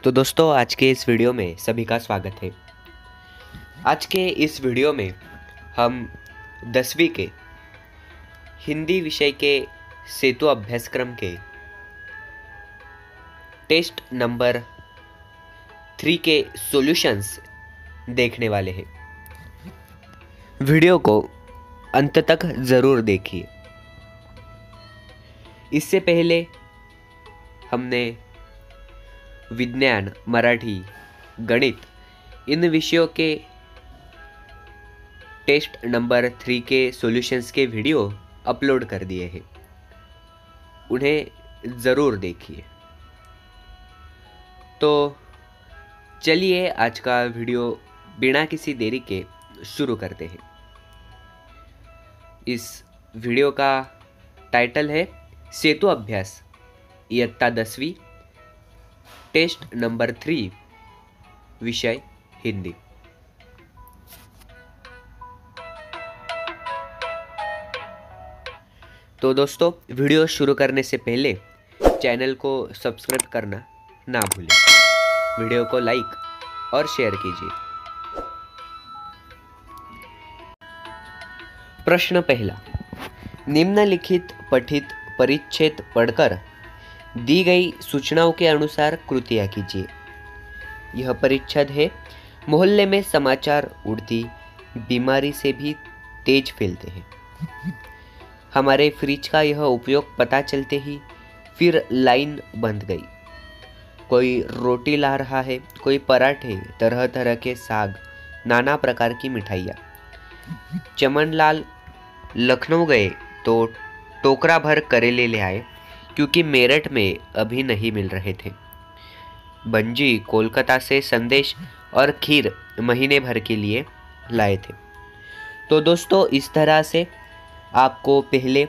तो दोस्तों आज के इस वीडियो में सभी का स्वागत है। आज के इस वीडियो में हम 10वीं के हिंदी विषय के सेतु अभ्यासक्रम के टेस्ट नंबर 3 के सॉल्यूशंस देखने वाले हैं। वीडियो को अंत तक ज़रूर देखिए। इससे पहले हमने विज्ञान, मराठी, गणित इन विषयों के टेस्ट नंबर 3 के सॉल्यूशंस के वीडियो अपलोड कर दिए हैं, उन्हें ज़रूर देखिए। तो चलिए आज का वीडियो बिना किसी देरी के शुरू करते हैं। इस वीडियो का टाइटल है सेतु अभ्यास इयत्ता 10वीं टेस्ट नंबर 3 विषय हिंदी। तो दोस्तों वीडियो शुरू करने से पहले चैनल को सब्सक्राइब करना ना भूलें। वीडियो को लाइक और शेयर कीजिए। प्रश्न पहला, निम्नलिखित पठित परिच्छेद पढ़कर दी गई सूचनाओं के अनुसार कृतियाँ कीजिए। यह परिच्छेद है, मोहल्ले में समाचार उड़ती बीमारी से भी तेज फैलते हैं। हमारे फ्रिज का यह उपयोग पता चलते ही फिर लाइन बंद गई। कोई रोटी ला रहा है, कोई पराठे, तरह तरह के साग, नाना प्रकार की मिठाइयाँ। चमनलाल लखनऊ गए तो टोकरा भर करेले ले आए, क्योंकि मेरठ में अभी नहीं मिल रहे थे। बंजी कोलकाता से संदेश और खीर महीने भर के लिए लाए थे। तो दोस्तों इस तरह से आपको पहले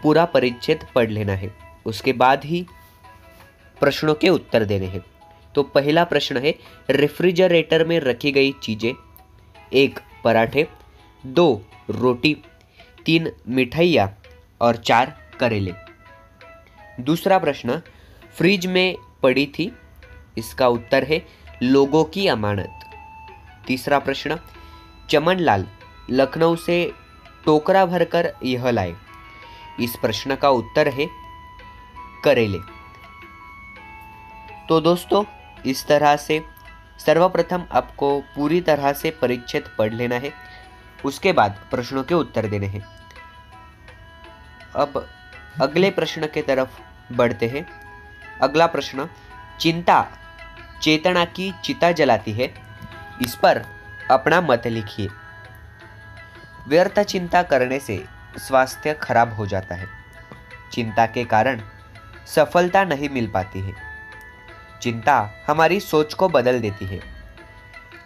पूरा परिच्छेद पढ़ लेना है, उसके बाद ही प्रश्नों के उत्तर देने हैं। तो पहला प्रश्न है, रेफ्रिजरेटर में रखी गई चीज़ें 1 पराठे, 2 रोटी, 3 मिठाइयाँ और 4 करेले। दूसरा प्रश्न, फ्रिज में पड़ी थी, इसका उत्तर है लोगों की अमानत। तीसरा प्रश्न, चमनलाल लखनऊ से टोकरा भरकर यह लाए, इस प्रश्न का उत्तर है करेले। तो दोस्तों इस तरह से सर्वप्रथम आपको पूरी तरह से परिच्छेद पढ़ लेना है, उसके बाद प्रश्नों के उत्तर देने हैं। अब अगले प्रश्न के तरफ बढ़ते हैं। अगला प्रश्न, चिंता चेतना की चिता जलाती है, इस पर अपना मत लिखिए। व्यर्थ चिंता करने से स्वास्थ्य खराब हो जाता है। चिंता के कारण सफलता नहीं मिल पाती है। चिंता हमारी सोच को बदल देती है।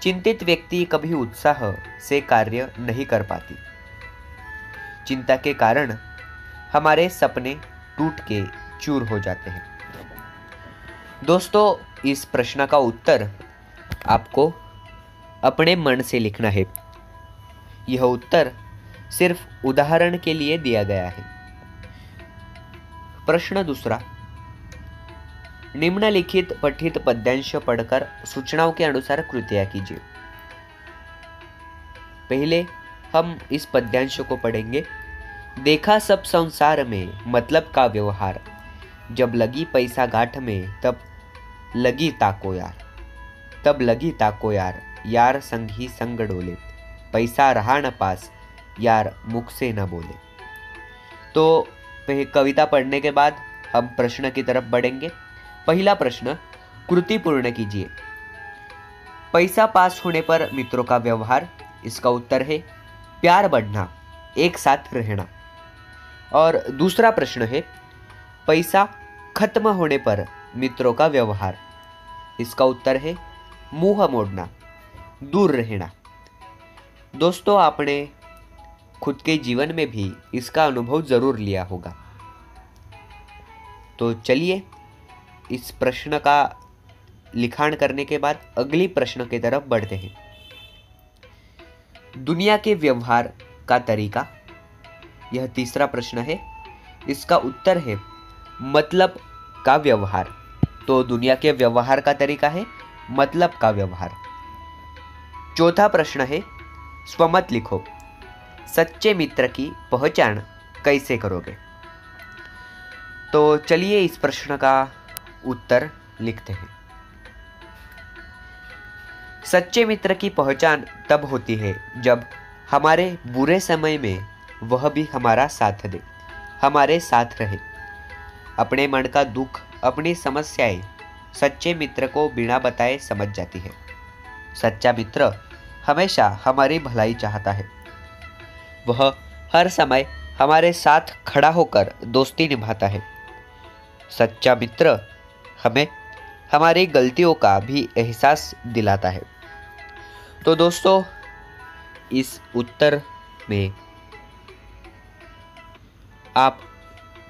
चिंतित व्यक्ति कभी उत्साह से कार्य नहीं कर पाती। चिंता के कारण हमारे सपने टूट के चूर हो जाते हैं। दोस्तों इस प्रश्न का उत्तर आपको अपने मन से लिखना है। यह उत्तर सिर्फ उदाहरण के लिए दिया गया है। प्रश्न दूसरा, निम्नलिखित पठित पद्यांश पढ़कर सूचनाओं के अनुसार कृतियाँ कीजिए। पहले हम इस पद्यांश को पढ़ेंगे। देखा सब संसार में मतलब का व्यवहार, जब लगी पैसा गांठ में तब लगी ताको यार, तब लगी ताको यार, यार संग ही संग डोले, पैसा रहा न पास, यार मुख से न बोले। तो कविता पढ़ने के बाद हम प्रश्न की तरफ बढ़ेंगे। पहला प्रश्न, कृति पूर्ण कीजिए। पैसा पास होने पर मित्रों का व्यवहार, इसका उत्तर है प्यार बढ़ना, एक साथ रहना। और दूसरा प्रश्न है, पैसा खत्म होने पर मित्रों का व्यवहार, इसका उत्तर है मुंह मोड़ना, दूर रहना। दोस्तों आपने खुद के जीवन में भी इसका अनुभव जरूर लिया होगा। तो चलिए इस प्रश्न का लिखाण करने के बाद अगली प्रश्न की तरफ बढ़ते हैं। दुनिया के व्यवहार का तरीका, यह तीसरा प्रश्न है। इसका उत्तर है मतलब का व्यवहार। तो दुनिया के व्यवहार का तरीका है मतलब का व्यवहार। चौथा प्रश्न है, स्वमत लिखो, सच्चे मित्र की पहचान कैसे करोगे। तो चलिए इस प्रश्न का उत्तर लिखते हैं। सच्चे मित्र की पहचान तब होती है जब हमारे बुरे समय में वह भी हमारा साथ दे, हमारे साथ रहे। अपने मन का दुख, अपनी समस्याएं सच्चे मित्र को बिना बताए समझ जाती है। सच्चा मित्र हमेशा हमारी भलाई चाहता है। वह हर समय हमारे साथ खड़ा होकर दोस्ती निभाता है। सच्चा मित्र हमें हमारी गलतियों का भी एहसास दिलाता है। तो दोस्तों, इस उत्तर में आप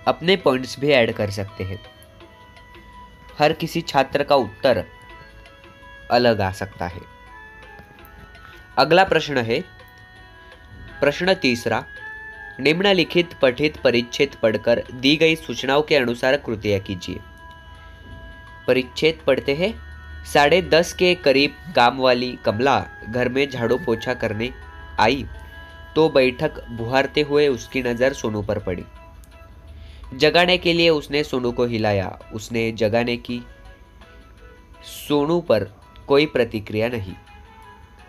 अपने पॉइंट्स भी ऐड कर सकते हैं। हर किसी छात्र का उत्तर अलग आ सकता है। अगला प्रश्न है प्रश्न तीसरा, निम्नलिखित पठित परिच्छेद पढ़कर दी गई सूचनाओं के अनुसार कृतियां कीजिए। परिच्छेद पढ़ते हैं। 10:30 के करीब काम वाली कमला घर में झाड़ू पोछा करने आई तो बैठक बुहारते हुए उसकी नज़र सोनू पर पड़ी। जगाने के लिए उसने सोनू को हिलाया। उसने जगाने की, सोनू पर कोई प्रतिक्रिया नहीं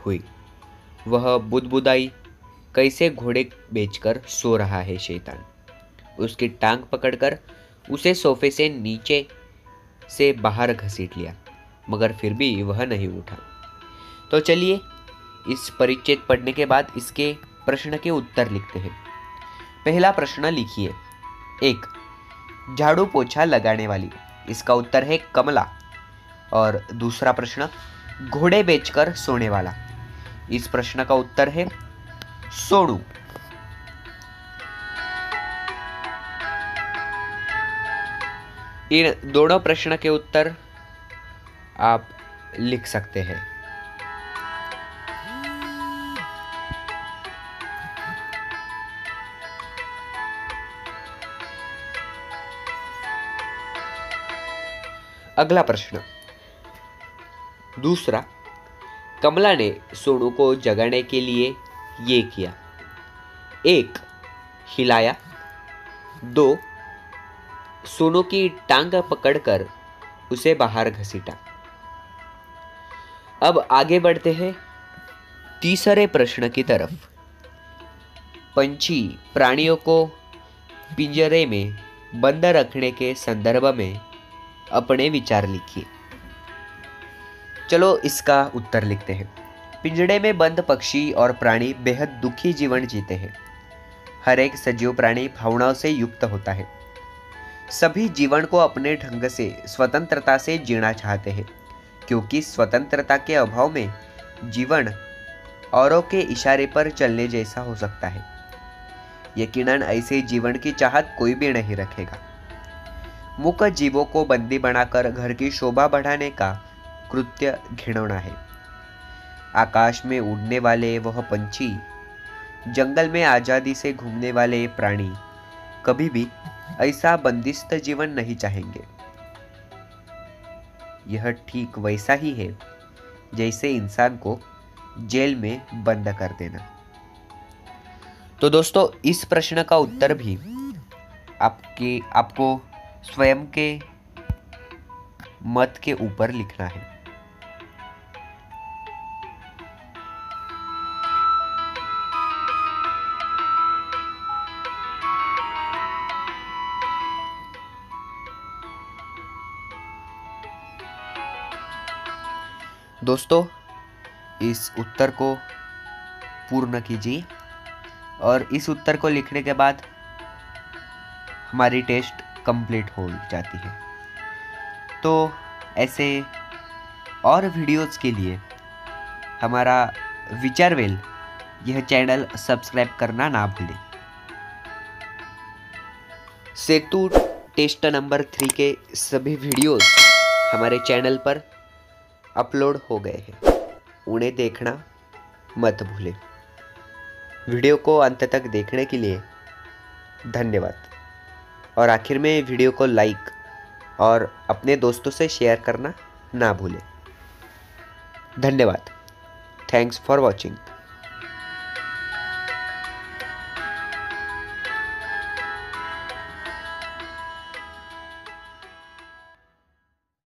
हुई। वह बुदबुदाई, कैसे घोड़े बेचकर सो रहा है शैतान। उसकी टांग पकड़कर उसे सोफे से नीचे से बाहर घसीट लिया, मगर फिर भी वह नहीं उठा। तो चलिए इस परिच्छेद पढ़ने के बाद इसके प्रश्न के उत्तर लिखते हैं। पहला प्रश्न लिखिए, 1. झाड़ू पोछा लगाने वाली, इसका उत्तर है कमला। और दूसरा प्रश्न, घोड़े बेचकर सोने वाला, इस प्रश्न का उत्तर है सोनू। इन दोनों प्रश्न के उत्तर आप लिख सकते हैं। अगला प्रश्न, दूसरा, कमला ने सोनू को जगाने के लिए ये किया। 1. हिलाया। 2. सोनू की टांग पकड़कर उसे बाहर घसीटा। अब आगे बढ़ते हैं तीसरे प्रश्न की तरफ। पंछी प्राणियों को पिंजरे में बंद रखने के संदर्भ में अपने विचार लिखिए। चलो इसका उत्तर लिखते हैं। पिंजड़े में बंद पक्षी और प्राणी बेहद दुखी जीवन जीते हैं। हर एक सजीव प्राणी भावनाओं से युक्त होता है। सभी जीवन को अपने ढंग से स्वतंत्रता से जीना चाहते हैं, क्योंकि स्वतंत्रता के अभाव में जीवन औरों के इशारे पर चलने जैसा हो सकता है। यकीनन ऐसे जीवन की चाहत कोई भी नहीं रखेगा। मूक जीवों को बंदी बनाकर घर की शोभा बढ़ाने का कृत्य घिनौना है। आकाश में उड़ने वाले वह पंछी, जंगल में आजादी से घूमने वाले प्राणी कभी भी ऐसा बंदिस्त जीवन नहीं चाहेंगे। यह ठीक वैसा ही है जैसे इंसान को जेल में बंद कर देना। तो दोस्तों, इस प्रश्न का उत्तर भी आपको स्वयं के मत के ऊपर लिखना है। दोस्तों, इस उत्तर को पूर्ण कीजिए और इस उत्तर को लिखने के बाद हमारी टेस्ट कंप्लीट हो जाती है। तो ऐसे और वीडियोस के लिए हमारा विचारवेल यह चैनल सब्सक्राइब करना ना भूलें। सेतु टेस्ट नंबर 3 के सभी वीडियोस हमारे चैनल पर अपलोड हो गए हैं, उन्हें देखना मत भूलें। वीडियो को अंत तक देखने के लिए धन्यवाद। और आखिर में वीडियो को लाइक और अपने दोस्तों से शेयर करना ना भूलें। धन्यवाद। Thanks for watching.